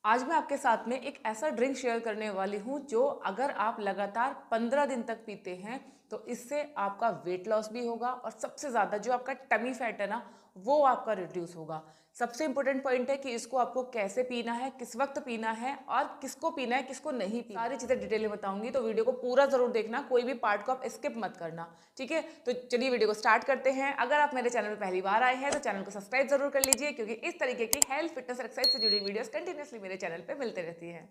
आज मैं आपके साथ में एक ऐसा ड्रिंक शेयर करने वाली हूँ जो अगर आप लगातार 15 दिन तक पीते हैं तो इससे आपका वेट लॉस भी होगा और सबसे ज़्यादा जो आपका टमी फैट है ना वो आपका रिड्यूस होगा। सबसे इंपॉर्टेंट पॉइंट है कि इसको आपको कैसे पीना है, किस वक्त पीना है और किसको पीना है, किसको नहीं पीना, सारी चीज़ें डिटेल में बताऊंगी। तो वीडियो को पूरा ज़रूर देखना, कोई भी पार्ट को आप स्किप मत करना, ठीक है। तो चलिए वीडियो को स्टार्ट करते हैं। अगर आप मेरे चैनल पर पहली बार आए हैं तो चैनल को सब्सक्राइब जरूर कर लीजिए, क्योंकि इस तरीके की हेल्थ फिटनेस एक्सरसाइज से जुड़ी वीडियोस कंटिन्यूसली मेरे चैनल पे मिलते रहती है।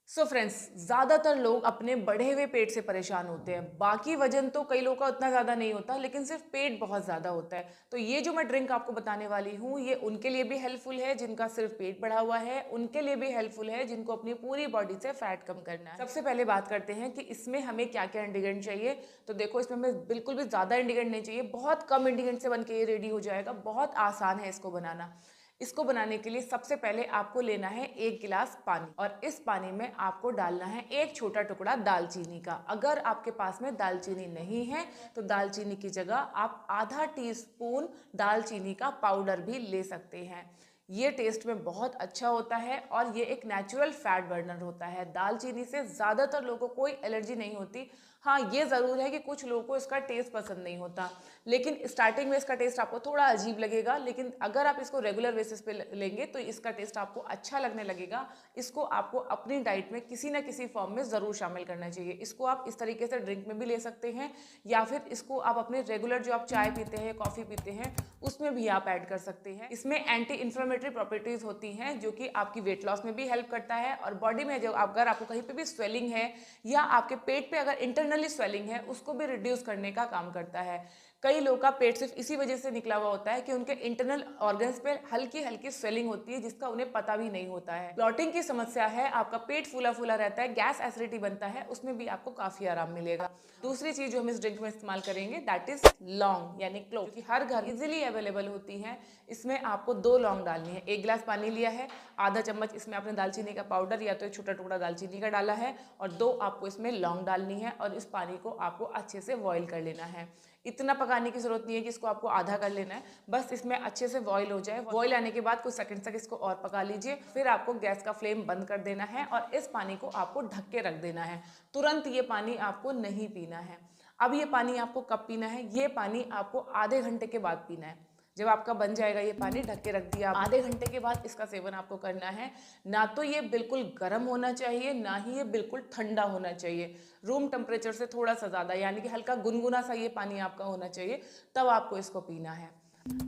सो फ्रेंड्स, ज़्यादातर लोग अपने बढ़े हुए पेट से परेशान होते हैं। बाकी वजन तो कई लोगों का उतना ज़्यादा नहीं होता, लेकिन सिर्फ पेट बहुत ज़्यादा होता है। तो ये जो मैं ड्रिंक आपको बताने वाली हूँ ये उनके लिए भी हेल्पफुल है जिनका सिर्फ पेट बढ़ा हुआ है, उनके लिए भी हेल्पफुल है जिनको अपनी पूरी बॉडी से फैट कम करना है। सबसे पहले बात करते हैं कि इसमें हमें क्या क्या इंग्रेडिएंट चाहिए। तो देखो, इसमें हमें बिल्कुल भी ज़्यादा इंग्रेडिएंट नहीं चाहिए, बहुत कम इंग्रेडिएंट से बन के ये रेडी हो जाएगा। बहुत आसान है इसको बनाना। इसको बनाने के लिए सबसे पहले आपको लेना है 1 गिलास पानी और इस पानी में आपको डालना है एक छोटा टुकड़ा दालचीनी का। अगर आपके पास में दालचीनी नहीं है तो दालचीनी की जगह आप आधा टीस्पून दालचीनी का पाउडर भी ले सकते हैं। ये टेस्ट में बहुत अच्छा होता है और ये एक नेचुरल फैट बर्नर होता है। दालचीनी से ज़्यादातर लोगों को कोई एलर्जी नहीं होती। हाँ, ये ज़रूर है कि कुछ लोगों को इसका टेस्ट पसंद नहीं होता, लेकिन स्टार्टिंग में इसका टेस्ट आपको थोड़ा अजीब लगेगा, लेकिन अगर आप इसको रेगुलर बेसिस पे लेंगे तो इसका टेस्ट आपको अच्छा लगने लगेगा। इसको आपको अपनी डाइट में किसी ना किसी फॉर्म में ज़रूर शामिल करना चाहिए। इसको आप इस तरीके से ड्रिंक में भी ले सकते हैं या फिर इसको आप अपने रेगुलर जो आप चाय पीते हैं, कॉफ़ी पीते हैं, उसमें भी आप ऐड कर सकते हैं। इसमें एंटी इन्फ्लेमेटरी प्रॉपर्टीज़ होती हैं जो कि आपकी वेट लॉस में भी हेल्प करता है और बॉडी में जो अगर आपको कहीं पे भी स्वेलिंग है या आपके पेट पे अगर इंटरनली स्वेलिंग है उसको भी रिड्यूस करने का काम करता है। कई लोगों का पेट सिर्फ इसी वजह से निकला हुआ होता है कि उनके इंटरनल ऑर्गन्स पे हल्की हल्की स्वेलिंग होती है जिसका उन्हें पता भी नहीं होता है। ब्लॉटिंग की समस्या है, आपका पेट फूला फूला रहता है, गैस एसिडिटी बनता है, उसमें भी आपको काफी आराम मिलेगा। दूसरी चीज जो हम इस ड्रिंक में इस्तेमाल करेंगे दैट इज लौंग यानी क्लोव, जो कि हर घर इजिली अवेलेबल होती है। इसमें आपको 2 लौंग डालनी है। 1 गिलास पानी लिया है, आधा चम्मच इसमें आपने दालचीनी का पाउडर या तो एक छोटा टुकड़ा दालचीनी का डाला है और 2 आपको इसमें लौंग डालनी है और इस पानी को आपको अच्छे से बॉईल कर लेना है। इतना पकाने की जरूरत नहीं है कि इसको आपको आधा कर लेना है, बस इसमें अच्छे से बॉईल हो जाए। बॉईल आने के बाद कुछ सेकंड तक इसको और पका लीजिए, फिर आपको गैस का फ्लेम बंद कर देना है और इस पानी को आपको ढक के रख देना है। तुरंत ये पानी आपको नहीं पीना है। अब ये पानी आपको कब पीना है? ये पानी आपको आधे घंटे के बाद पीना है। जब आपका बन जाएगा ये पानी, ढक के रख दिया, आधे घंटे के बाद इसका सेवन आपको करना है। ना तो ये बिल्कुल गर्म होना चाहिए, ना ही ये बिल्कुल ठंडा होना चाहिए। रूम टेम्परेचर से थोड़ा सा ज़्यादा यानी कि हल्का गुनगुना सा ये पानी आपका होना चाहिए, तब आपको इसको पीना है।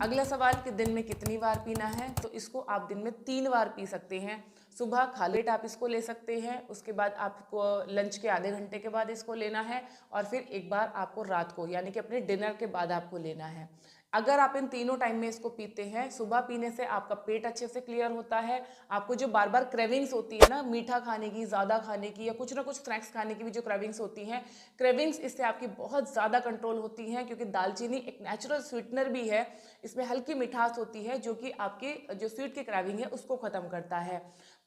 अगला सवाल कि दिन में कितनी बार पीना है, तो इसको आप दिन में 3 बार पी सकते हैं। सुबह खाली पेट आप इसको ले सकते हैं, उसके बाद आपको लंच के आधे घंटे के बाद इसको लेना है और फिर एक बार आपको रात को यानी कि अपने डिनर के बाद आपको लेना है। अगर आप इन तीनों टाइम में इसको पीते हैं, सुबह पीने से आपका पेट अच्छे से क्लियर होता है। आपको जो बार बार क्रेविंग्स होती है ना, मीठा खाने की, ज़्यादा खाने की या कुछ ना कुछ स्नैक्स खाने की भी जो क्रेविंग्स होती हैं, क्रेविंग्स इससे आपकी बहुत ज़्यादा कंट्रोल होती हैं, क्योंकि दालचीनी एक नेचुरल स्वीटनर भी है। इसमें हल्की मिठास होती है जो कि आपकी जो स्वीट की क्रेविंग है उसको ख़त्म करता है।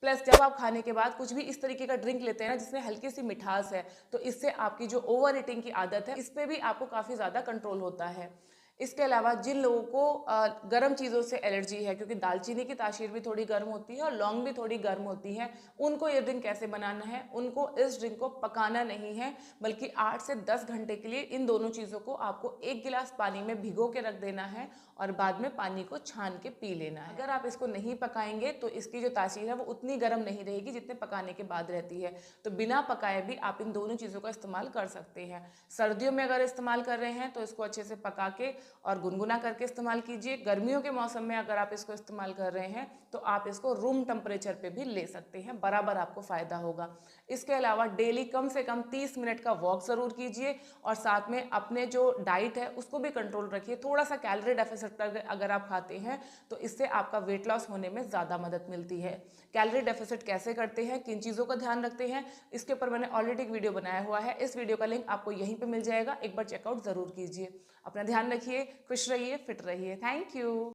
प्लस जब आप खाने के बाद कुछ भी इस तरीके का ड्रिंक लेते हैं ना जिसमें हल्की सी मिठास है, तो इससे आपकी जो ओवर ईटिंग की आदत है इस पर भी आपको काफ़ी ज़्यादा कंट्रोल होता है। इसके अलावा जिन लोगों को गर्म चीज़ों से एलर्जी है, क्योंकि दालचीनी की तासीर भी थोड़ी गर्म होती है और लौंग भी थोड़ी गर्म होती है, उनको ये ड्रिंक कैसे बनाना है? उनको इस ड्रिंक को पकाना नहीं है, बल्कि 8 से 10 घंटे के लिए इन दोनों चीज़ों को आपको 1 गिलास पानी में भिगो के रख देना है और बाद में पानी को छान के पी लेना है। अगर आप इसको नहीं पकाएंगे तो इसकी जो तासीर है वो उतनी गर्म नहीं रहेगी जितने पकाने के बाद रहती है। तो बिना पकाए भी आप इन दोनों चीज़ों का इस्तेमाल कर सकते हैं। सर्दियों में अगर इस्तेमाल कर रहे हैं तो इसको अच्छे से पका के और गुनगुना करके इस्तेमाल कीजिए। गर्मियों के मौसम में अगर आप इसको इस्तेमाल कर रहे हैं तो आप इसको रूम टेम्परेचर पे भी ले सकते हैं, बराबर आपको फ़ायदा होगा। इसके अलावा डेली कम से कम 30 मिनट का वॉक ज़रूर कीजिए और साथ में अपने जो डाइट है उसको भी कंट्रोल रखिए। थोड़ा सा कैलोरी डेफिसिट अगर आप खाते हैं तो इससे आपका वेट लॉस होने में ज़्यादा मदद मिलती है। कैलोरी डेफिसिट कैसे करते हैं, किन चीज़ों का ध्यान रखते हैं, इसके ऊपर मैंने ऑलरेडी एक वीडियो बनाया हुआ है। इस वीडियो का लिंक आपको यहीं पे मिल जाएगा, एक बार चेकआउट ज़रूर कीजिए। अपना ध्यान रखिए, खुश रहिए, फिट रहिए। Thank you.